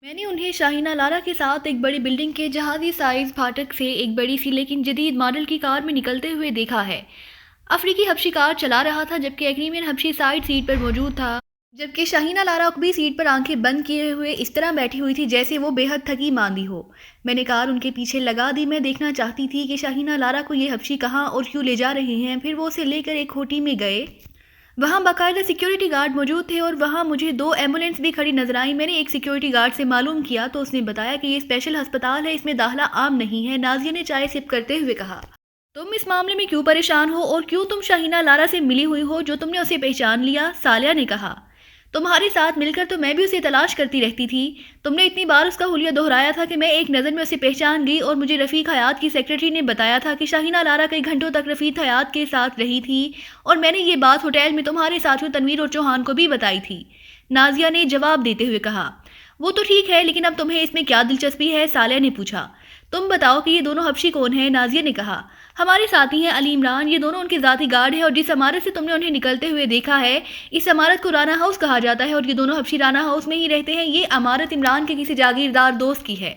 میں نے انہیں شاہینہ لارا کے ساتھ ایک بڑی بلڈنگ کے جہازی سائز پھاٹک سے ایک بڑی سی لیکن جدید ماڈل کی کار میں نکلتے ہوئے دیکھا ہے۔ افریقی حبشی کار چلا رہا تھا جبکہ ایک حبشی سائڈ سیٹ پر موجود تھا، جبکہ شاہینہ لارا عقبی سیٹ پر آنکھیں بند کیے ہوئے اس طرح بیٹھی ہوئی تھی جیسے وہ بے حد تھکی ماندی ہو۔ میں نے کار ان کے پیچھے لگا دی۔ میں دیکھنا چاہتی تھی کہ شاہینہ لارا کو یہ حبشی کہاں اور کیوں لے جا رہے ہیں۔ پھر وہ اسے لے کر ایک کھوٹی میں گئے۔ وہاں باقاعدہ سیکیورٹی گارڈ موجود تھے اور وہاں مجھے 2 ایمبولینس بھی کھڑی نظر آئیں۔ میں نے ایک سیکیورٹی گارڈ سے معلوم کیا تو اس نے بتایا کہ یہ اسپیشل ہسپتال ہے، اس میں داخلہ عام نہیں ہے۔ نازیہ نے چائے سپ کرتے ہوئے کہا، تم اس معاملے میں کیوں پریشان ہو اور کیوں تم شاہینہ لارا سے ملی ہوئی ہو جو تم نے اسے پہچان لیا؟ سالیہ نے کہا، تمہارے ساتھ مل کر تو میں بھی اسے تلاش کرتی رہتی تھی۔ تم نے اتنی بار اس کا حلیہ دہرایا تھا کہ میں ایک نظر میں اسے پہچان گئی، اور مجھے رفیق حیات کی سیکرٹری نے بتایا تھا کہ شاہینہ لارا کئی گھنٹوں تک رفیق حیات کے ساتھ رہی تھی، اور میں نے یہ بات ہوٹل میں تمہارے ساتھیوں تنویر اور چوہان کو بھی بتائی تھی۔ نازیہ نے جواب دیتے ہوئے کہا، وہ تو ٹھیک ہے لیکن اب تمہیں اس میں کیا دلچسپی ہے؟ سالیہ نے پوچھا، تم بتاؤ کہ یہ دونوں حبشی کون ہیں؟ نازیہ نے کہا، ہمارے ساتھی ہیں علی عمران، یہ دونوں ان کے ذاتی گارڈ ہیں، اور جس عمارت سے تم نے انہیں نکلتے ہوئے دیکھا ہے اس عمارت کو رانا ہاؤس کہا جاتا ہے، اور یہ دونوں حبشی رانا ہاؤس میں ہی رہتے ہیں۔ یہ عمارت عمران کے کسی جاگیردار دوست کی ہے،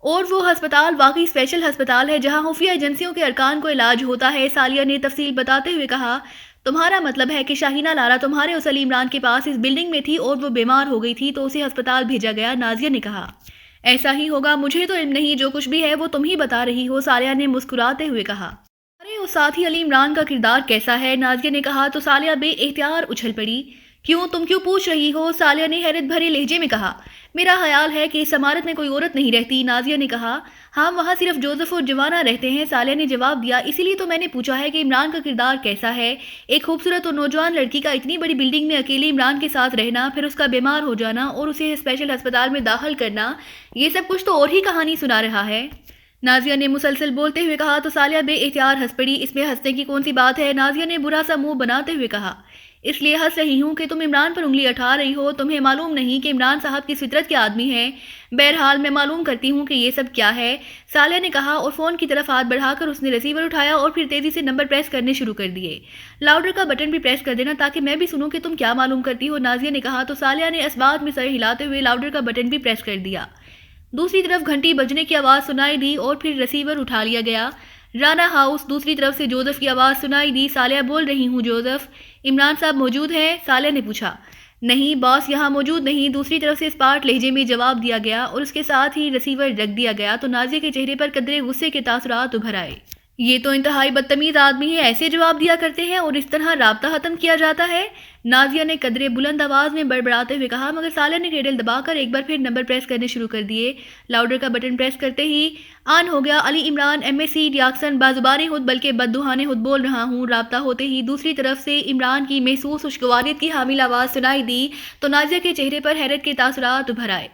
اور وہ ہسپتال واقعی اسپیشل ہسپتال ہے جہاں خفیہ ایجنسیوں کے ارکان کو علاج ہوتا ہے۔ سالیہ نے تفصیل بتاتے ہوئے کہا، تمہارا مطلب ہے کہ شاہینہ لارا تمہارے اس علی عمران کے پاس اس بلڈنگ میں تھی اور وہ بیمار ہو گئی تھی تو اسے ہسپتال بھیجا گیا؟ نازیہ نے کہا، ایسا ہی ہوگا، مجھے تو علم نہیں، جو کچھ بھی ہے وہ تم ہی بتا رہی ہو۔ سالیہ نے مسکراتے ہوئے کہا، ارے اس ساتھی علی عمران کا کردار کیسا ہے؟ نازیہ نے کہا تو سالیہ بے اختیار اچھل پڑی۔ تم کیوں پوچھ رہی ہو؟ سالیہ نے حیرت بھرے لہجے میں کہا، میرا خیال ہے کہ اس عمارت میں کوئی عورت نہیں رہتی۔ نازیہ نے کہا، ہاں وہاں صرف جوزف اور جوانا رہتے ہیں۔ سالیہ نے جواب دیا، اسی لیے تو میں نے پوچھا ہے کہ عمران کا کردار کیسا ہے۔ ایک خوبصورت اور نوجوان لڑکی کا اتنی بڑی بلڈنگ میں اکیلے عمران کے ساتھ رہنا، پھر اس کا بیمار ہو جانا اور اسے اسپیشل ہسپتال میں داخل کرنا، یہ سب کچھ تو اور ہی کہانی سنا رہا ہے۔ نازیہ نے مسلسل بولتے ہوئے کہا تو سالیہ بے اختیار ہنس پڑی۔ اس میں ہنسنے کی کون سی بات ہے؟ نازیہ نے برا سا منہ بناتے ہوئے کہا، اس لیے ہنس رہی ہوں کہ تم عمران پر انگلی اٹھا رہی ہو، تمہیں معلوم نہیں کہ عمران صاحب کس فطرت کے آدمی ہیں۔ بہرحال میں معلوم کرتی ہوں کہ یہ سب کیا ہے، سالیہ نے کہا، اور فون کی طرف ہاتھ بڑھا کر اس نے ریسیور اٹھایا اور پھر تیزی سے نمبر پریس کرنے شروع کر دیے۔ لاؤڈر کا بٹن بھی پریس کر دینا تاکہ میں بھی سنوں کہ تم کیا معلوم کرتی ہو، نازیہ نے کہا تو سالیہ نے اس بات میں سر ہلاتے ہوئے لاؤڈر کا بٹن بھی پریس کر دیا۔ دوسری طرف گھنٹی بجنے کی آواز سنائی دی اور پھر ریسیور اٹھا لیا گیا۔ رانا ہاؤس۔ دوسری طرف سے جوزف کی آواز سنائی دی، سالیہ بول رہی ہوں جوزف، عمران صاحب موجود ہیں؟ سالیہ نے پوچھا، نہیں باس یہاں موجود نہیں۔ دوسری طرف سے اسپاٹ لہجے میں جواب دیا گیا اور اس کے ساتھ ہی ریسیور رکھ دیا گیا تو نازیہ کے چہرے پر قدرے غصے کے تاثرات ابھر آئے۔ یہ تو انتہائی بدتمیز آدمی ہے، ایسے جواب دیا کرتے ہیں اور اس طرح رابطہ ختم کیا جاتا ہے؟ نازیہ نے قدرے بلند آواز میں بڑبڑاتے ہوئے کہا، مگر سالیہ نے ریڈل دبا کر ایک بار پھر نمبر پریس کرنے شروع کر دیے۔ لاؤڈر کا بٹن پریس کرتے ہی آن ہو گیا، علی عمران MSc ڈیاکسن بازبانی خود بلکہ بددہانے خود بول رہا ہوں۔ رابطہ ہوتے ہی دوسری طرف سے عمران کی محسوس خوشگواریت کی حامل آواز سنائی دی تو نازیہ کے چہرے پر حیرت کے تاثرات ابھر آئے۔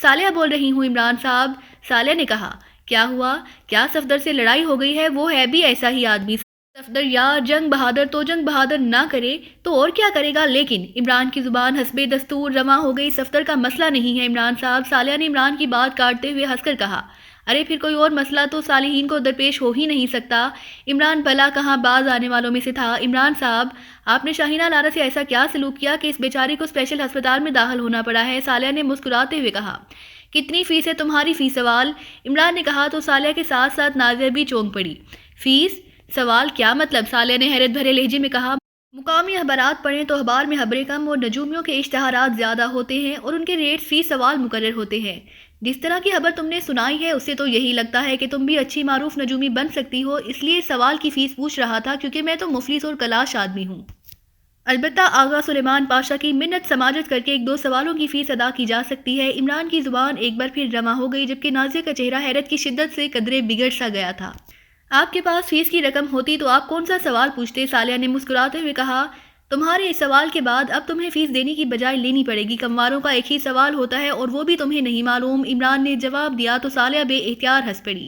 سالیہ بول رہی ہوں عمران صاحب، سالیہ نے کہا، کیا ہوا؟ کیا صفدر سے لڑائی ہو گئی ہے؟ وہ ہے بھی ایسا ہی آدمی۔ صفدر یار جنگ بہادر تو جنگ بہادر نہ کرے تو اور کیا کرے گا؟ لیکن عمران کی زبان حسب دستور رواں ہو گئی، صفدر کا مسئلہ نہیں ہے عمران صاحب۔ سالیہ نے عمران کی بات کاٹتے ہوئے ہنس کر کہا، ارے پھر کوئی اور مسئلہ تو صالحین کو درپیش ہو ہی نہیں سکتا۔ عمران بھلا کہاں باز آنے والوں میں سے تھا۔ عمران صاحب، آپ نے شاہینہ لارا سے ایسا کیا سلوک کیا کہ اس بیچاری کو اسپیشل ہسپتال میں داخل ہونا پڑا ہے؟ سالیہ نے مسکراتے ہوئے کہا، کتنی فیس ہے تمہاری؟ فی سوال، عمران نے کہا تو سالیہ کے ساتھ ساتھ نازیہ بھی چونک پڑی۔ فیس سوال کیا مطلب؟ سالیہ نے حیرت بھرے لہجے میں کہا، مقامی اخبارات پڑھیں تو اخبار میں خبریں کم اور نجومیوں کے اشتہارات زیادہ ہوتے ہیں اور ان کے ریٹ فی سوال مقرر ہوتے ہیں۔ جس طرح کی خبر تم نے سنائی ہے اس سے تو یہی لگتا ہے کہ تم بھی اچھی معروف نجومی بن سکتی ہو، اس لیے سوال کی فیس پوچھ رہا تھا کیونکہ میں تو مفلس اور کلاش آدمی ہوں۔ البتہ آغا سلیمان پاشا کی منت سماجت کر کے 1-2 سوالوں کی فیس ادا کی جا سکتی ہے۔ عمران کی زبان ایک بار پھر رواں ہو گئی جبکہ نازیہ کا چہرہ حیرت کی شدت سے قدرے بگڑ سا گیا تھا۔ آپ کے پاس فیس کی رقم ہوتی تو آپ کون سا سوال پوچھتے؟ سالیہ نے مسکراتے ہوئے کہا، تمہارے اس سوال کے بعد اب تمہیں فیس دینے کی بجائے لینی پڑے گی۔ کمواروں کا ایک ہی سوال ہوتا ہے اور وہ بھی تمہیں نہیں معلوم، عمران نے جواب دیا تو سالیہ بے اختیار ہنس پڑی۔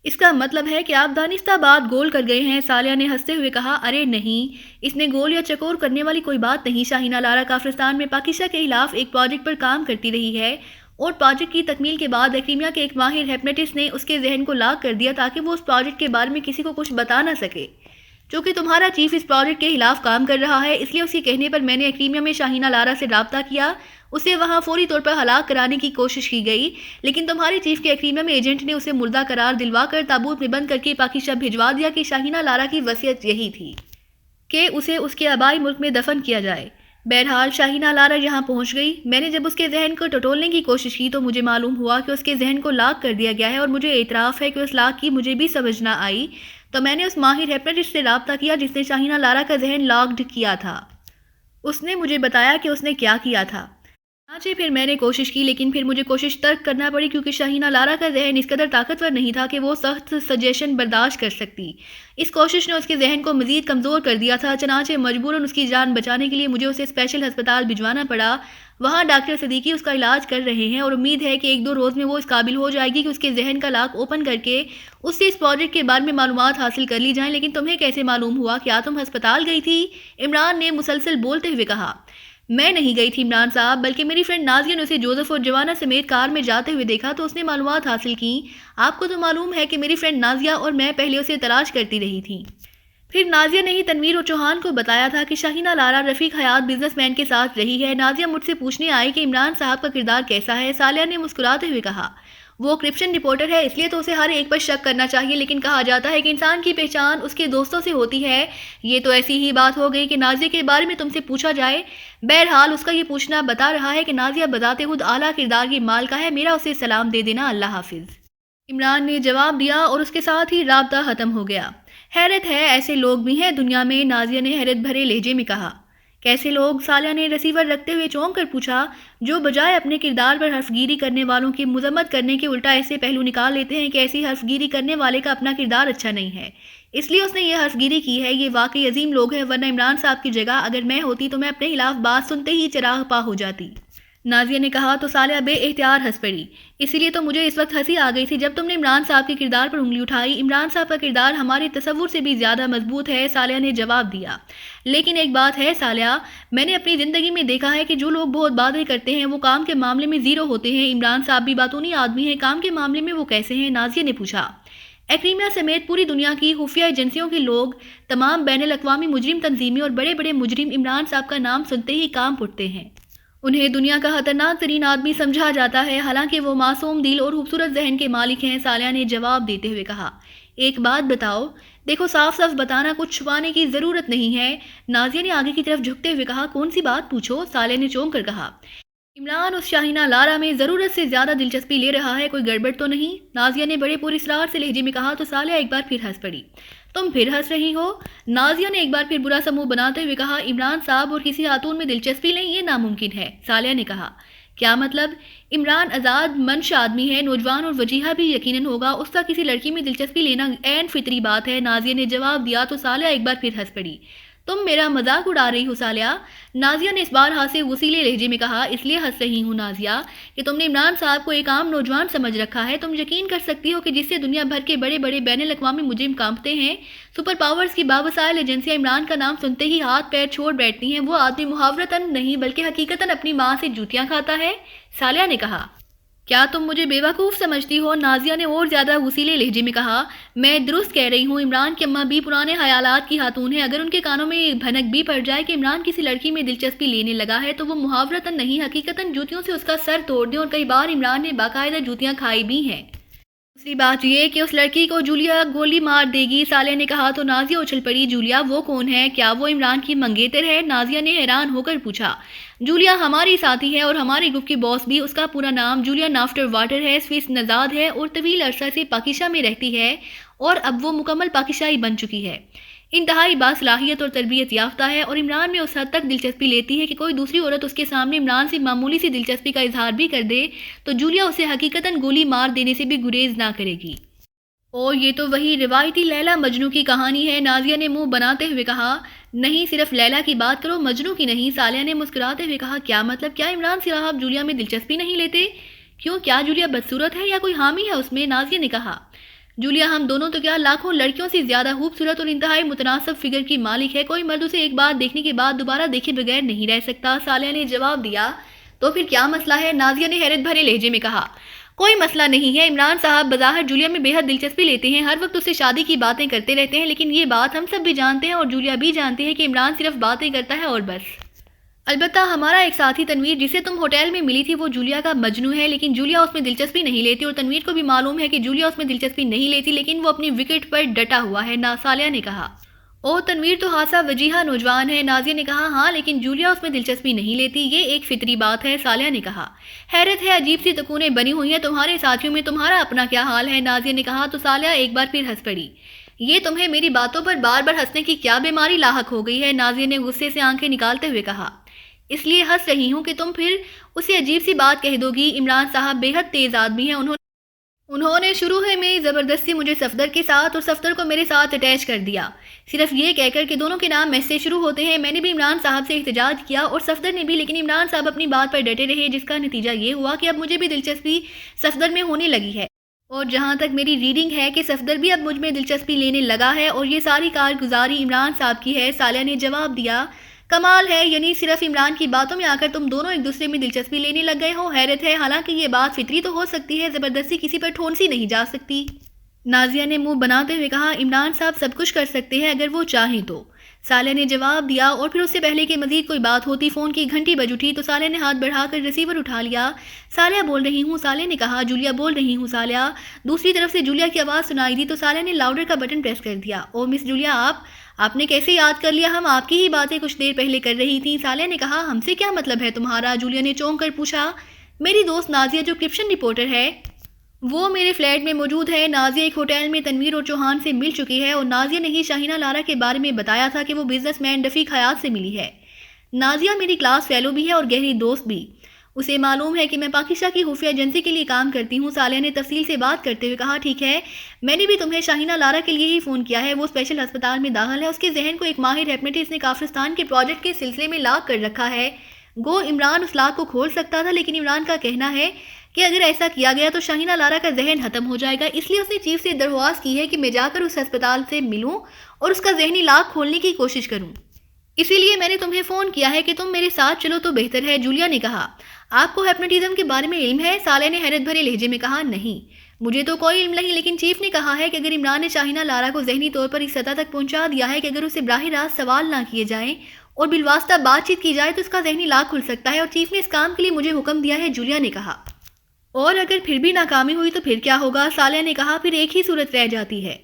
اس کا مطلب ہے کہ آپ دانستہ بات گول کر گئے ہیں؟ سالیہ نے ہنستے ہوئے کہا، ارے نہیں، اس میں گول یا چکور کرنے والی کوئی بات نہیں۔ شاہینہ لارا کافرستان میں پاکستان کے خلاف ایک پروجیکٹ پر کام کرتی رہی ہے اور پروجیکٹ کی تکمیل کے بعد ایکیمیا کے ایک ماہر ہیپنٹسٹ نے اس کے ذہن کو لاک کر دیا تاکہ وہ اس پروجیکٹ کے بارے میں کسی کو کچھ بتا نہ سکے۔ چونکہ تمہارا چیف اس پروجیکٹ کے خلاف کام کر رہا ہے، اس لیے اس کے کہنے پر میں نے ایکریمیا میں شاہینہ لارا سے رابطہ کیا، اسے وہاں فوری طور پر ہلاک کرانے کی کوشش کی گئی، لیکن تمہارے چیف کے ایکریمیا میں ایجنٹ نے اسے مردہ قرار دلوا کر تابوت میں بند کر کے پاکستان بھجوا دیا کہ شاہینہ لارا کی وصیت یہی تھی کہ اسے اس کے آبائی ملک میں دفن کیا جائے۔ بہرحال شاہینہ لارا یہاں پہنچ گئی۔ میں نے جب اس کے ذہن کو ٹٹولنے کی کوشش کی تو مجھے معلوم ہوا کہ اس کے ذہن کو لاک کر دیا گیا ہے، اور مجھے اعتراف ہے کہ اس لاک کی مجھے بھی سمجھ نہ آئی، تو میں نے اس ماہر ہپنوٹسٹ سے رابطہ کیا جس نے شاہینہ لارا کا ذہن لاکڈ کیا تھا۔ اس نے مجھے بتایا کہ اس نے کیا کیا تھا۔ چنانچہ پھر میں نے کوشش کی، لیکن پھر مجھے کوشش ترک کرنا پڑی کیونکہ شاہینہ لارا کا ذہن اس قدر طاقتور نہیں تھا کہ وہ سخت سجیشن برداشت کر سکتی۔ اس کوشش نے اس کے ذہن کو مزید کمزور کر دیا تھا، چنانچہ مجبوراً اس کی جان بچانے کے لیے مجھے اسے اسپیشل ہسپتال بھجوانا پڑا۔ وہاں ڈاکٹر صدیقی اس کا علاج کر رہے ہیں، اور امید ہے کہ 1-2 روز میں وہ اس قابل ہو جائے گی کہ اس کے ذہن کا لاک اوپن کر کے اس سے اس پروجیکٹ کے بارے میں معلومات حاصل کر لی جائیں۔ لیکن تمہیں کیسے معلوم ہوا؟ کیا تم ہسپتال گئی تھی؟ عمران نے مسلسل بولتے ہوئے کہا۔ میں نہیں گئی تھی عمران صاحب، بلکہ میری فرینڈ نازیہ نے اسے جوزف اور جوانا سمیت کار میں جاتے ہوئے دیکھا تو اس نے معلومات حاصل کی۔ آپ کو تو معلوم ہے کہ میری فرینڈ نازیہ اور میں پہلے اسے تلاش کرتی رہی تھی۔ پھر نازیہ نے ہی تنویر اور چوہان کو بتایا تھا کہ شاہینہ لارا رفیق حیات بزنس مین کے ساتھ رہی ہے۔ نازیہ مجھ سے پوچھنے آئی کہ عمران صاحب کا کردار کیسا ہے۔ صالحہ نے مسکراتے ہوئے کہا، وہ کرپشن رپورٹر ہے، اس لیے تو اسے ہر ایک پر شک کرنا چاہیے، لیکن کہا جاتا ہے کہ انسان کی پہچان اس کے دوستوں سے ہوتی ہے۔ یہ تو ایسی ہی بات ہو گئی کہ نازیہ کے بارے میں تم سے پوچھا جائے۔ بہرحال اس کا یہ پوچھنا بتا رہا ہے کہ نازیہ بذات خود اعلیٰ کردار کی مالکہ ہے۔ میرا اسے سلام دے دینا۔ اللہ حافظ۔ عمران نے جواب دیا اور اس کے ساتھ ہی رابطہ ختم ہو گیا۔ حیرت ہے، ایسے لوگ بھی ہیں دنیا میں، نازیہ نے حیرت بھرے لہجے میں کہا۔ کیسے لوگ؟ صالحہ نے ریسیور رکھتے ہوئے چونک کر پوچھا۔ جو بجائے اپنے کردار پر حرف گیری کرنے والوں کی مذمت کرنے کے الٹا ایسے پہلو نکال لیتے ہیں کہ ایسی حرف گیری کرنے والے کا اپنا کردار اچھا نہیں ہے، اس لیے اس نے یہ حرف گیری کی ہے۔ یہ واقعی عظیم لوگ ہیں، ورنہ عمران صاحب کی جگہ اگر میں ہوتی تو میں اپنے خلاف بات سنتے ہی چراغ پا ہو جاتی۔ نازیہ نے کہا تو صالحہ بے اختیار ہنس پڑی۔ اسی لیے تو مجھے اس وقت ہنسی آ گئی تھی جب تم نے عمران صاحب کے کردار پر انگلی اٹھائی۔ عمران صاحب کا کردار ہمارے تصور سے بھی زیادہ مضبوط ہے، صالحہ نے جواب دیا۔ لیکن ایک بات ہے صالحہ، میں نے اپنی زندگی میں دیکھا ہے کہ جو لوگ بہت باتیں کرتے ہیں وہ کام کے معاملے میں زیرو ہوتے ہیں۔ عمران صاحب بھی باتونی آدمی ہیں، کام کے معاملے میں وہ کیسے ہیں؟ نازیہ نے پوچھا۔ ایکریمیا سمیت پوری دنیا کی خفیہ ایجنسیوں کے لوگ، تمام بین الاقوامی مجرم تنظیمیں اور بڑے بڑے مجرم عمران صاحب کا نام سنتے ہی کانپ اٹھتے ہیں۔ انہیں دنیا کا خطرناک ترین آدمی سمجھا جاتا ہے، حالانکہ وہ معصوم دل اور خوبصورت ذہن کے مالک ہیں، صالحہ نے جواب دیتے ہوئے کہا۔ ایک بات بتاؤ، دیکھو صاف صاف بتانا، کچھ چھپانے کی ضرورت نہیں ہے۔ نازیہ نے آگے کی طرف جھکتے ہوئے کہا۔ کون سی بات؟ پوچھو، صالحہ نے چونک کر کہا۔ عمران اس شاہینہ لارا میں ضرورت سے زیادہ دلچسپی لے رہا ہے، کوئی گڑبڑ تو نہیں؟ نازیہ نے بڑے پر اصرار سے لہجے میں کہا تو صالحہ ایک بار پھر ہنس پڑی۔ تم پھر ہنس رہی ہو؟ نازیہ نے ایک بار پھر برا سا منہ بناتے ہوئے کہا۔ عمران صاحب اور کسی خاتون میں دلچسپی نہیں، یہ ناممکن ہے، صالحہ نے کہا۔ کیا مطلب؟ عمران آزاد منش آدمی ہے، نوجوان اور وجیحہ بھی یقیناً ہوگا، اس کا کسی لڑکی میں دلچسپی لینا عین فطری بات ہے، نازیہ نے جواب دیا تو صالحہ ایک بار پھر ہنس پڑی۔ تم میرا مذاق اڑا رہی ہو صالحہ، نازیہ نے اس بار ہاتھ سے غصیلے لہجے میں کہا۔ اس لیے ہنس رہی ہوں نازیہ کہ تم نے عمران صاحب کو ایک عام نوجوان سمجھ رکھا ہے۔ تم یقین کر سکتی ہو کہ جس سے دنیا بھر کے بڑے بڑے بین الاقوامی مجرم کانپتے ہیں، سپر پاورز کی باوسائل ایجنسیاں عمران کا نام سنتے ہی ہاتھ پیر چھوڑ بیٹھتی ہیں، وہ آدمی محاورتاً نہیں بلکہ حقیقتاً اپنی ماں سے جوتیاں کھاتا ہے، صالحہ نے کہا۔ کیا تم مجھے بیوقوف سمجھتی ہو؟ نازیہ نے اور زیادہ غصیلے لہجے میں کہا۔ میں درست کہہ رہی ہوں، عمران کی اماں بھی پرانے خیالات کی خاتون ہے، اگر ان کے کانوں میں بھنک بھی پڑ جائے کہ عمران کسی لڑکی میں دلچسپی لینے لگا ہے تو وہ محاورتاً نہیں حقیقتاً جوتیوں سے اس کا سر توڑ دیں، اور کئی بار عمران نے باقاعدہ جوتیاں کھائی بھی ہیں۔ دوسری بات یہ کہ اس لڑکی کو جولیا گولی مار دے گی، صالحہ نے کہا تو نازیہ اچھل پڑی۔ جولیا وہ کون ہے؟ کیا وہ عمران کی منگیتر ہے؟ نازیہ نے حیران ہو کر پوچھا۔ جولیا ہماری ساتھی ہے اور ہماری گروپ کی باس بھی، اس کا پورا نام جولیا نافٹر واٹر ہے، سوئس نژاد ہے اور طویل عرصہ سے پاکستان میں رہتی ہے اور اب وہ مکمل پاکستانی بن چکی ہے، انتہائی باصلاحیت اور تربیت یافتہ ہے، اور عمران میں اس حد تک دلچسپی لیتی ہے کہ کوئی دوسری عورت اس کے سامنے عمران سے معمولی سی دلچسپی کا اظہار بھی کر دے تو جولیا اسے حقیقتاً گولی مار دینے سے بھی گریز نہ کرے گی۔ اور یہ تو وہی روایتی لیلا مجنو کی کہانی ہے، نازیہ نے منہ بناتے ہوئے کہا۔ نہیں، صرف لیلا کی بات کرو، مجنو کی نہیں، صالحہ نے مسکراتے ہوئے کہا۔ کیا مطلب؟ کیا عمران صاحب جولیا میں دلچسپی نہیں لیتے؟ کیوں، کیا جولیا بدصورت ہے یا کوئی حامی ہے اس میں؟ نازیہ نے کہا۔ جولیا ہم دونوں تو کیا لاکھوں لڑکیوں سے زیادہ خوبصورت اور انتہائی متناسب فگر کی مالک ہے، کوئی مرد اسے ایک بار دیکھنے کے بعد دوبارہ دیکھے بغیر نہیں رہ سکتا، صالحہ نے جواب دیا۔ تو پھر کیا مسئلہ ہے؟ نازیہ نے حیرت بھرے لہجے میں کہا۔ کوئی مسئلہ نہیں ہے۔ عمران صاحب بظاہر جولیا میں بے حد دلچسپی لیتے ہیں، ہر وقت اس سے شادی کی باتیں کرتے رہتے ہیں، لیکن یہ بات ہم سب بھی جانتے ہیں اور جولیا بھی جانتی ہے کہ عمران صرف باتیں کرتا ہے اور بس۔ البتہ ہمارا ایک ساتھی تنویر جسے تم ہوٹل میں ملی تھی وہ جولیا کا مجنوں ہے، لیکن جولیا اس میں دلچسپی نہیں لیتی اور تنویر کو بھی معلوم ہے کہ جولیا اس میں دلچسپی نہیں لیتی، لیکن وہ اپنی وکٹ پر ڈٹا ہوا ہے، سالیہ نے کہا۔ او تنویر تو خاصا وجیہہ نوجوان ہے، نازیہ نے کہا۔ ہاں لیکن جولیا اس میں دلچسپی نہیں لیتی، یہ ایک فطری بات ہے، سالیہ نے کہا۔ حیرت ہے، عجیب سی تکونیں بنی ہوئی ہیں تمہارے ساتھیوں میں، تمہارا اپنا کیا حال ہے، نازیہ نے کہا تو سالیہ ایک بار پھر ہنس پڑی۔ یہ تمہیں میری باتوں پر بار بار ہنسنے کی کیا بیماری لاحق ہو گئی ہے، نازیہ نے غصے سے آنکھیں نکالتے ہوئے کہا۔ اس لیے ہنس رہی ہوں کہ تم پھر اسے عجیب سی بات کہہ دو گی، عمران صاحب بے حد تیز آدمی ہیں، انہوں نے شروع میں زبردستی مجھے صفدر کے ساتھ اور صفدر کو میرے ساتھ اٹیچ کر دیا، صرف یہ کہہ کر کہ دونوں کے نام میس سے شروع ہوتے ہیں۔ میں نے بھی عمران صاحب سے احتجاج کیا اور صفدر نے بھی، لیکن عمران صاحب اپنی بات پر ڈٹے رہے، جس کا نتیجہ یہ ہوا کہ اب مجھے بھی دلچسپی صفدر میں ہونے لگی ہے، اور جہاں تک میری ریڈنگ ہے کہ صفدر بھی اب مجھ میں دلچسپی لینے لگا ہے اور یہ ساری کارگزاری عمران صاحب کی ہے، سالیہ نے جواب دیا۔ کمال ہے، یعنی صرف عمران کی باتوں میں آ کر تم دونوں ایک دوسرے میں دلچسپی لینے لگ گئے ہو، حیرت ہے، حالانکہ یہ بات فطری تو ہو سکتی ہے، زبردستی کسی پر ٹھونسی نہیں جا سکتی۔ نازیہ نے منہ بناتے ہوئے کہا، عمران صاحب سب کچھ کر سکتے ہیں اگر وہ چاہیں تو، سالیہ نے جواب دیا، اور پھر اس سے پہلے کہ مزید کوئی بات ہوتی فون کی گھنٹی بج اٹھی تو سالیہ نے ہاتھ بڑھا کر ریسیور اٹھا لیا۔ سالیہ بول رہی ہوں، سالیہ نے کہا۔ جولیا بول رہی ہوں، سالیہ۔ دوسری طرف سے جولیا کی آواز سنائی دی تو سالیہ نے لاؤڈر کا بٹن پریس کر دیا۔ او مس جولیا، آپ نے کیسے یاد کر لیا؟ ہم آپ کی ہی باتیں کچھ دیر پہلے کر رہی تھیں، سالیہ نے کہا۔ ہم سے کیا مطلب ہے تمہارا؟ جولیا نے چونک کر پوچھا۔ میری دوست نازیہ جو کرپشن رپورٹر ہے وہ میرے فلیٹ میں موجود ہے، نازیہ ایک ہوٹل میں تنویر اور چوہان سے مل چکی ہے، اور نازیہ نے ہی شاہینہ لارا کے بارے میں بتایا تھا کہ وہ بزنس مین رفیق حیات سے ملی ہے۔ نازیہ میری کلاس فیلو بھی ہے اور گہری دوست بھی، اسے معلوم ہے کہ میں پاکستہ کی خفیہ ایجنسی کے لیے کام کرتی ہوں، سالیہ نے تفصیل سے بات کرتے ہوئے کہا۔ ٹھیک ہے، میں نے بھی تمہیں شاہینہ لارا کے لیے ہی فون کیا ہے، وہ اسپیشل ہسپتال میں داخل ہے، اس کے ذہن کو ایک ماہر ہیپنوٹسٹ نے کافرستان کے پروجیکٹ کے سلسلے میں لاک کر رکھا ہے۔ گو عمران اس لاک کو کھول سکتا تھا، لیکن عمران کا کہنا ہے کہ اگر ایسا کیا گیا تو شاہینہ لارا کا ذہن ختم ہو جائے گا، اس لیے اس نے چیف سے درخواست کی ہے کہ میں جا کر اس ہسپتال سے ملوں اور اس کا ذہنی لاک کھولنے کی کوشش کروں، اسی لیے میں نے تمہیں فون کیا ہے کہ تم میرے ساتھ چلو تو بہتر ہے، جولیا نے کہا۔ آپ کو ہیپنوٹزم کے بارے میں علم ہے؟ سالیہ نے حیرت بھرے لہجے میں کہا۔ نہیں، مجھے تو کوئی علم نہیں، لیکن چیف نے کہا ہے کہ اگر عمران نے شاہینہ لارا کو ذہنی طور پر اس سطح تک پہنچا دیا ہے کہ اگر اسے براہ راست سوال نہ کیے جائیں اور بالواسطہ بات چیت کی جائے تو اس کا ذہنی لاک کھل سکتا ہے، اور چیف نے اس کام کے لیے مجھے حکم دیا ہے، جولیا نے کہا۔ اور اگر پھر بھی ناکامی ہوئی تو پھر کیا ہوگا؟ سالیہ نے کہا۔ پھر ایک ہی صورت رہ جاتی ہے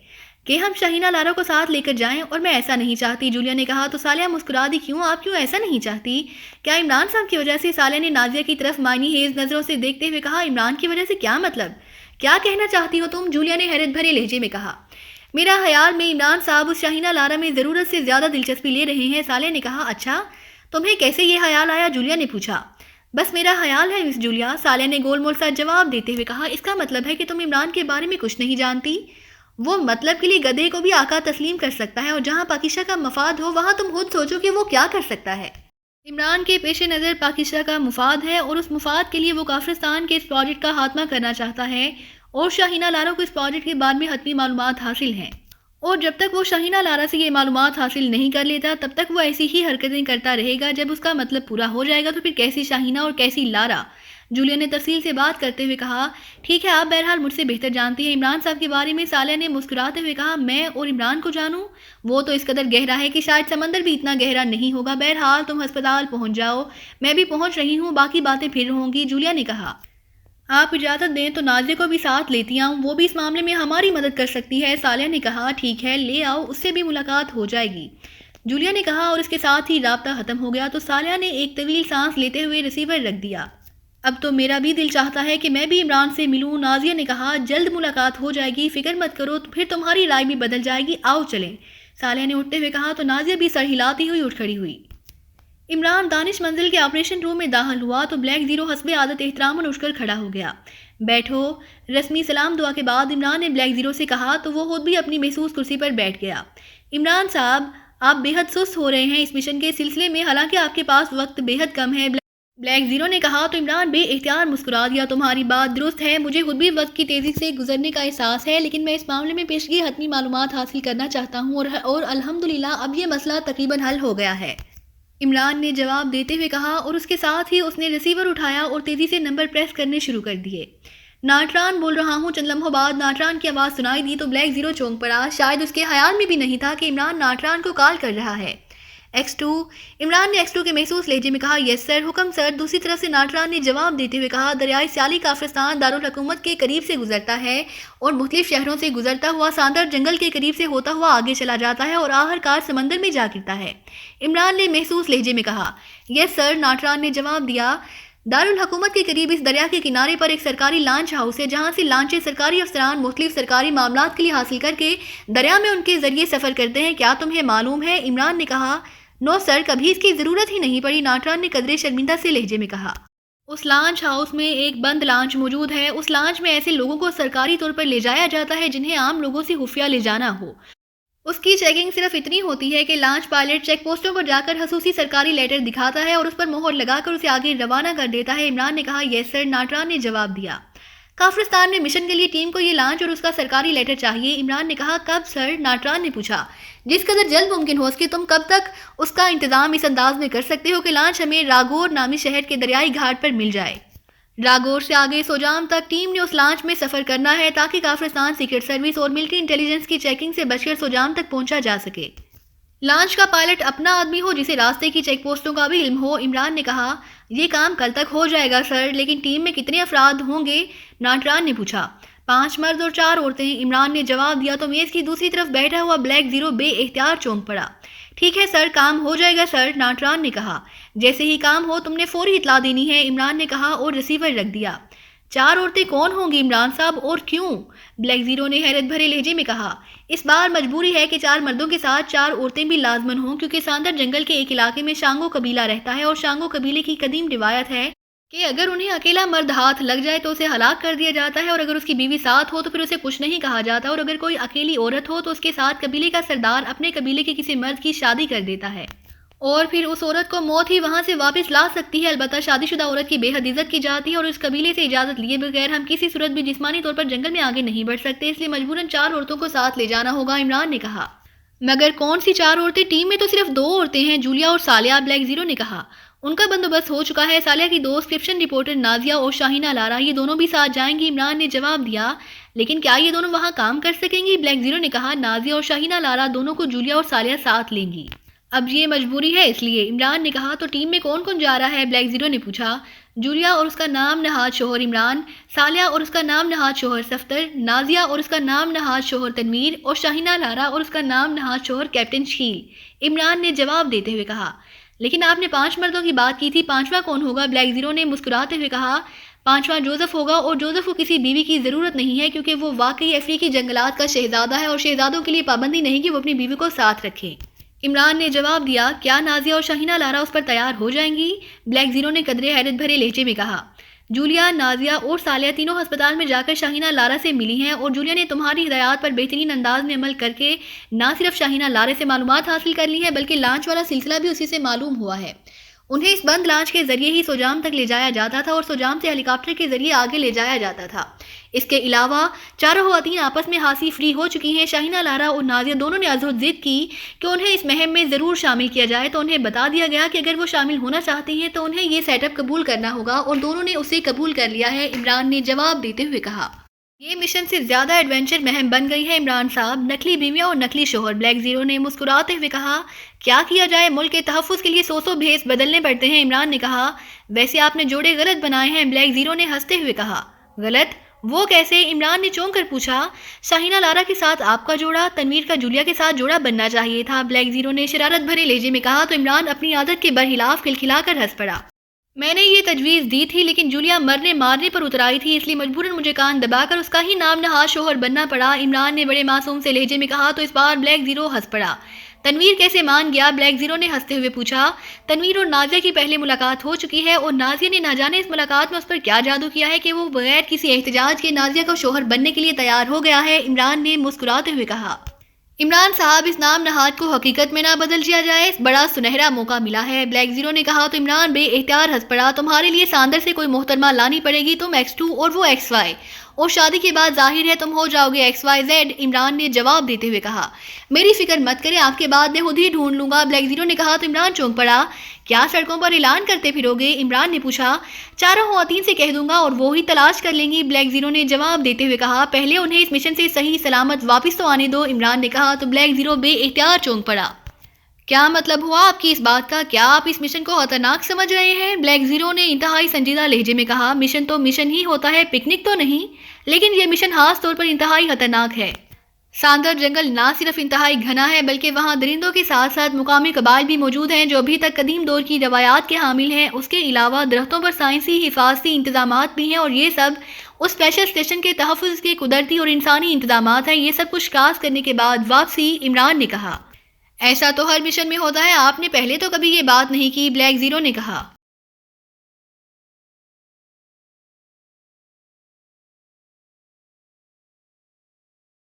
کہ ہم شاہینہ لارا کو ساتھ لے کر جائیں، اور میں ایسا نہیں چاہتی، جولیا نے کہا۔ تو سالیہ مسکرا دی۔ کیوں؟ آپ کیوں ایسا نہیں چاہتی؟ کیا عمران صاحب کی وجہ سے؟ سالیہ نے نازیہ کی طرف معنی خیز نظروں سے دیکھتے ہوئے کہا۔ عمران کی وجہ سے کیا مطلب؟ کیا کہنا چاہتی ہو تم؟ جولیا نے حیرت بھرے لہجے میں کہا۔ میرا خیال میں عمران صاحب اس شاہینہ لارا میں ضرورت سے زیادہ دلچسپی لے رہے ہیں، سالیہ نے کہا۔ اچھا، تمہیں کیسے یہ خیال آیا؟ جولیا نے پوچھا۔ بس میرا خیال ہے مس جولیا، سالیہ نے گول مول سا جواب دیتے ہوئے کہا۔ اس کا مطلب ہے کہ تم عمران کے بارے میں کچھ نہیں جانتی؟ وہ مطلب کے لیے گدھے کو بھی آقا تسلیم کر سکتا ہے، اور جہاں پاکستہ کا مفاد ہو وہاں تم خود سوچو کہ وہ کیا کر سکتا ہے۔ عمران کے پیش نظر پاکستہ کا مفاد ہے، اور اس مفاد کے لیے وہ کافرستان کے اس پروجیکٹ کا خاتمہ کرنا چاہتا ہے، اور شاہینہ لارا کو اس پروجیکٹ کے بارے میں حتمی معلومات حاصل ہیں، اور جب تک وہ شاہینہ لارا سے یہ معلومات حاصل نہیں کر لیتا تب تک وہ ایسی ہی حرکتیں کرتا رہے گا، جب اس کا مطلب پورا ہو جائے گا تو پھر کیسی شاہینہ اور کیسی لارا؟ جولیا نے تفصیل سے بات کرتے ہوئے کہا۔ ٹھیک ہے، آپ بہرحال مجھ سے بہتر جانتی ہیں عمران صاحب کے بارے میں، سالیہ نے مسکراتے ہوئے کہا۔ میں اور عمران کو جانوں؟ وہ تو اس قدر گہرا ہے کہ شاید سمندر بھی اتنا گہرا نہیں ہوگا، بہرحال تم ہسپتال پہنچ جاؤ، میں بھی پہنچ رہی ہوں، باقی باتیں پھر ہوں گی، جولیا نے کہا۔ آپ اجازت دیں تو نازیہ کو بھی ساتھ لیتی آؤں، وہ بھی اس معاملے میں ہماری مدد کر سکتی ہے، سالیہ نے کہا۔ ٹھیک ہے، لے آؤ، اس سے بھی ملاقات ہو جائے گی، جولیا نے کہا، اور اس کے ساتھ ہی رابطہ ختم ہو گیا تو سالیہ نے ایک طویل سانس لیتے ہوئے ریسیور رکھ دیا۔ اب تو میرا بھی دل چاہتا ہے کہ میں بھی عمران سے ملوں، نازیہ نے کہا۔ جلد ملاقات ہو جائے گی، فکر مت کرو، پھر تمہاری رائے بھی بدل جائے گی، آؤ چلیں، سالیہ نے اٹھتے ہوئے کہا تو نازیہ بھی سر ہلاتی ہوئی اٹھ کھڑی ہوئی۔ عمران دانش منزل کے آپریشن روم میں داخل ہوا تو بلیک زیرو حسب عادت احتراماً اٹھ کر کھڑا ہو گیا۔ بیٹھو، رسمی سلام دعا کے بعد عمران نے بلیک زیرو سے کہا تو وہ خود بھی اپنی محسوس کرسی پر بیٹھ گیا۔ عمران صاحب، آپ بے حد سست ہو رہے ہیں اس مشن کے سلسلے میں، حالانکہ آپ کے پاس وقت بے حد کم ہے، بلیک زیرو نے کہا تو عمران بے اختیار مسکرا دیا۔ تمہاری بات درست ہے، مجھے خود بھی وقت کی تیزی سے گزرنے کا احساس ہے، لیکن میں اس معاملے میں پیشگی حتمی معلومات حاصل کرنا چاہتا ہوں، اور الحمدللہ اب یہ مسئلہ تقریباً حل ہو گیا ہے، عمران نے جواب دیتے ہوئے کہا، اور اس کے ساتھ ہی اس نے ریسیور اٹھایا اور تیزی سے نمبر پریس کرنے شروع کر دیے۔ ناٹران بول رہا ہوں۔ چند لمحوں بعد ناٹران کی آواز سنائی دی تو بلیک زیرو چونک پڑا۔ شاید اس کے خیال میں بھی نہیں تھا کہ عمران ناٹران کو کال کر رہا ہے۔ X2 عمران نے X2 کے محسوس لہجے میں کہا، یس سر، حکم سر۔ دوسری طرف سے ناٹران نے جواب دیتے ہوئے کہا، دریائے سیالی کافرستان دارالحکومت کے قریب سے گزرتا ہے اور مختلف شہروں سے گزرتا ہوا ساندر جنگل کے قریب سے ہوتا ہوا آگے چلا جاتا ہے اور آخر کار سمندر میں جا گرتا ہے۔ عمران نے محسوس لہجے میں کہا، یس سر، ناٹران نے جواب دیا۔ دارالحکومت کے قریب اس دریا کے کنارے پر ایک سرکاری لانچ ہاؤس ہے جہاں سے لانچیں سرکاری افسران مختلف سرکاری معاملات کے لیے حاصل کر کے دریا میں ان کے ذریعے سفر کرتے ہیں۔ کیا تمہیں معلوم ہے؟ عمران نے کہا، نو سر، کبھی اس کی ضرورت ہی نہیں پڑی۔ ناٹران نے قدرے شرمندہ سے لہجے میں کہا۔ اس لانچ ہاؤس میں ایک بند لانچ موجود ہے۔ اس لانچ میں ایسے لوگوں کو سرکاری طور پر لے جایا جاتا ہے جنہیں عام لوگوں سے خفیہ لے جانا ہو۔ اس کی چیکنگ صرف اتنی ہوتی ہے کہ لانچ پائلٹ چیک پوسٹوں پر جا کر خصوصی سرکاری لیٹر دکھاتا ہے اور اس پر مہر لگا کر اسے آگے روانہ کر دیتا ہے۔ عمران نے کہا، یس سر، ناٹران نے جواب دیا۔ کافرستان میں مشن کے لیے ٹیم کو یہ لانچ اور اس کا سرکاری لیٹر چاہیے۔ عمران نے کہا، کب سر؟ ناٹران نے پوچھا۔ جس قدر جلد ممکن ہو سکے۔ تم کب تک اس کا انتظام اس انداز میں کر سکتے ہو کہ لانچ ہمیں راگور نامی شہر کے دریائی گھاٹ پر مل جائے؟ راگور سے آگے سوجام تک ٹیم نے اس لانچ میں سفر کرنا ہے تاکہ کافرستان سیکرٹ سروس اور ملٹری انٹیلیجنس کی چیکنگ سے بچ کر سوجام تک پہنچا جا سکے۔ لانچ کا پائلٹ اپنا آدمی ہو جسے راستے کی چیک پوسٹوں کا بھی علم ہو۔ عمران نے کہا، یہ کام کل تک ہو جائے گا سر، لیکن ٹیم میں کتنے افراد ہوں گے؟ ناٹران نے پوچھا۔ 5 مرد اور 4 عورتیں، عمران نے جواب دیا تو میز کی دوسری طرف بیٹھا ہوا بلیک زیرو بے اختیار چونک پڑا۔ ٹھیک ہے سر، کام ہو جائے گا سر، ناٹران نے کہا۔ جیسے ہی کام ہو تم نے فوری اطلاع دینی ہے، عمران نے کہا اور ریسیور رکھ دیا۔ 4 عورتیں کون ہوں گی عمران صاحب، اور کیوں؟ بلیک زیرو نے حیرت بھرے لہجے میں کہا۔ اس بار مجبوری ہے کہ 4 مردوں کے ساتھ 4 عورتیں بھی لازمن ہوں، کیونکہ ساندر جنگل کے ایک علاقے میں شانگو قبیلہ رہتا ہے اور شانگو قبیلے کی قدیم روایت ہے کہ اگر انہیں اکیلا مرد ہاتھ لگ جائے تو اسے ہلاک کر دیا جاتا ہے، اور اگر اس کی بیوی ساتھ ہو تو پھر اسے کچھ نہیں کہا جاتا، اور اگر کوئی اکیلی عورت ہو تو اس کے ساتھ قبیلے کا سردار اپنے قبیلے کے کسی مرد کی شادی کر دیتا ہے اور پھر اس عورت کو موت ہی وہاں سے واپس لا سکتی ہے۔ البتہ شادی شدہ عورت کی بے حد عزت کی جاتی ہے اور اس قبیلے سے اجازت لیے بغیر ہم کسی صورت بھی جسمانی طور پر جنگل میں آگے نہیں بڑھ سکتے، اس لیے مجبوراً 4 عورتوں کو ساتھ لے جانا ہوگا، عمران نے کہا۔ مگر کون سی 4 عورتیں؟ ٹیم میں تو صرف 2 عورتیں ہیں، جولیا اور سالیہ، بلیک زیرو نے کہا۔ ان کا بندوبست ہو چکا ہے۔ سالیہ کی دوست کرپشن رپورٹر نازیہ اور شاہینہ لارا، یہ دونوں بھی ساتھ جائیں گی، عمران نے جواب دیا۔ لیکن کیا یہ دونوں وہاں کام کر سکیں گی؟ بلیک زیرو نے کہا۔ نازیہ اور شاہینہ لارا دونوں کو جولیا اور سالیہ ساتھ لیں گی۔ اب یہ مجبوری ہے اس لیے، عمران نے کہا۔ تو ٹیم میں کون کون جا رہا ہے؟ بلیک زیرو نے پوچھا۔ جولیا اور اس کا نام نہاد شوہر عمران، سالیہ اور اس کا نام نہاد شوہر صفدر، نازیہ اور اس کا نام نہاد شوہر تنویر، اور شاہینہ لارا اور اس کا نام نہاد شوہر کیپٹن شکیل، عمران نے جواب دیتے ہوئے کہا۔ لیکن آپ نے 5 مردوں کی بات کی تھی، 5واں کون ہوگا؟ بلیک زیرو نے مسکراتے ہوئے کہا۔ 5واں جوزف ہوگا، اور جوزف کو کسی بیوی کی ضرورت نہیں ہے کیونکہ وہ واقعی افریقی جنگلات کا شہزادہ ہے اور شہزادوں کے لیے پابندی نہیں کہ وہ اپنی بیوی کو ساتھ رکھیں، عمران نے جواب دیا۔ کیا نازیہ اور شاہینہ لارا اس پر تیار ہو جائیں گی؟ بلیک زیرو نے قدرے حیرت بھرے لہجے میں کہا۔ جولیا، نازیہ اور سالیہ تینوں ہسپتال میں جا کر شاہینہ لارا سے ملی ہیں، اور جولیا نے تمہاری ہدایات پر بہترین انداز میں عمل کر کے نہ صرف شاہینہ لارا سے معلومات حاصل کر لی ہیں بلکہ لانچ والا سلسلہ بھی اسی سے معلوم ہوا ہے۔ انہیں اس بند لانچ کے ذریعے ہی سوجام تک لے جایا جاتا تھا اور سوجام سے ہیلی کاپٹر کے ذریعے آگے لے جایا جاتا تھا۔ اس کے علاوہ 4 خواتین آپس میں ہانسی فری ہو چکی ہیں۔ شاہینہ لارا اور نازیہ دونوں نے عزم ضد کی کہ انہیں اس مہم میں ضرور شامل کیا جائے، تو انہیں بتا دیا گیا کہ اگر وہ شامل ہونا چاہتی ہیں تو انہیں یہ سیٹ اپ قبول کرنا ہوگا، اور دونوں نے اسے قبول کر لیا ہے، عمران نے جواب دیتے ہوئے کہا۔ یہ مشن سے زیادہ ایڈونچر مہم بن گئی ہے عمران صاحب، نقلی بیویاں اور نقلی شوہر، بلیک زیرو نے مسکراتے ہوئے کہا۔ کیا کیا جائے؟ ملک کے تحفظ کے لیے 100 بھیس بدلنے پڑتے ہیں، عمران نے کہا۔ ویسے آپ نے جوڑے غلط بنائے ہیں، بلیک زیرو نے ہنستے ہوئے کہا۔ غلط؟ وہ کیسے؟ عمران نے چونک کر پوچھا۔ شاہینہ لارا کے ساتھ آپ کا جوڑا، تنویر کا جولیا کے ساتھ جوڑا بننا چاہیے تھا، بلیک زیرو نے شرارت بھرے لہجے میں کہا، تو عمران اپنی عادت کے برخلاف کھلکھلا کر ہنس پڑا۔ میں نے یہ تجویز دی تھی لیکن جولیا مرنے مارنے پر اتر آئی تھی، اس لیے مجبوراً مجھے کان دبا کر اس کا ہی نام نہاد شوہر بننا پڑا، عمران نے بڑے معصوم سے لہجے میں کہا۔ تو اس بار بلیک زیرو ہنس پڑا۔ تنویر کیسے مان گیا؟ بلیک زیرو نے ہنستے ہوئے پوچھا۔ تنویر اور نازیہ کی پہلے ملاقات ہو چکی ہے، اور نازیہ نے نہ جانے اس ملاقات میں اس پر کیا جادو کیا ہے کہ وہ بغیر کسی احتجاج کے نازیہ کو شوہر بننے کے لیے تیار ہو گیا ہے، عمران نے مسکراتے ہوئے کہا۔ عمران صاحب، اس نام نہاد کو حقیقت میں نہ بدل دیا جائے، بڑا سنہرا موقع ملا ہے، بلیک زیرو نے کہا۔ تو عمران بے اختیار ہنس پڑا۔ تمہارے لیے ساندر سے کوئی محترمہ لانی پڑے گی، تم X2 اور وہ XY، اور شادی کے بعد ظاہر ہے تم ہو جاؤ گے XYZ۔ عمران نے جواب دیتے ہوئے کہا، میری فکر مت کریں، آپ کے بعد میں خود ہی ڈھونڈ لوں گا۔ بلیک زیرو نے کہا تو عمران چونک پڑا۔ کیا سڑکوں پر اعلان کرتے پھرو گے؟ عمران نے پوچھا۔ چاروں خواتین سے کہہ دوں گا اور وہ ہی تلاش کر لیں گی، بلیک زیرو نے جواب دیتے ہوئے کہا۔ پہلے انہیں اس مشن سے صحیح سلامت واپس تو آنے دو، عمران نے کہا تو بلیک زیرو بے اختیار چونک پڑا۔ کیا مطلب ہوا آپ کی اس بات کا؟ کیا آپ اس مشن کو خطرناک سمجھ رہے ہیں؟ بلیک زیرو نے انتہائی سنجیدہ لہجے میں کہا، مشن تو مشن ہی ہوتا ہے، پکنک تو نہیں، لیکن یہ مشن خاص طور پر انتہائی خطرناک ہے۔ ساندر جنگل نہ صرف انتہائی گھنا ہے بلکہ وہاں درندوں کے ساتھ ساتھ مقامی قبائل بھی موجود ہیں جو ابھی تک قدیم دور کی روایات کے حامل ہیں۔ اس کے علاوہ درختوں پر سائنسی حفاظتی انتظامات بھی ہیں اور یہ سب اس اسپیشل اسٹیشن کے تحفظ کے قدرتی اور انسانی انتظامات ہیں۔ یہ سب کچھ کاس کرنے کے بعد واپسی، عمران نے کہا۔ ایسا تو ہر مشن میں ہوتا ہے، آپ نے پہلے تو کبھی یہ بات نہیں کی، بلیک زیرو نے کہا۔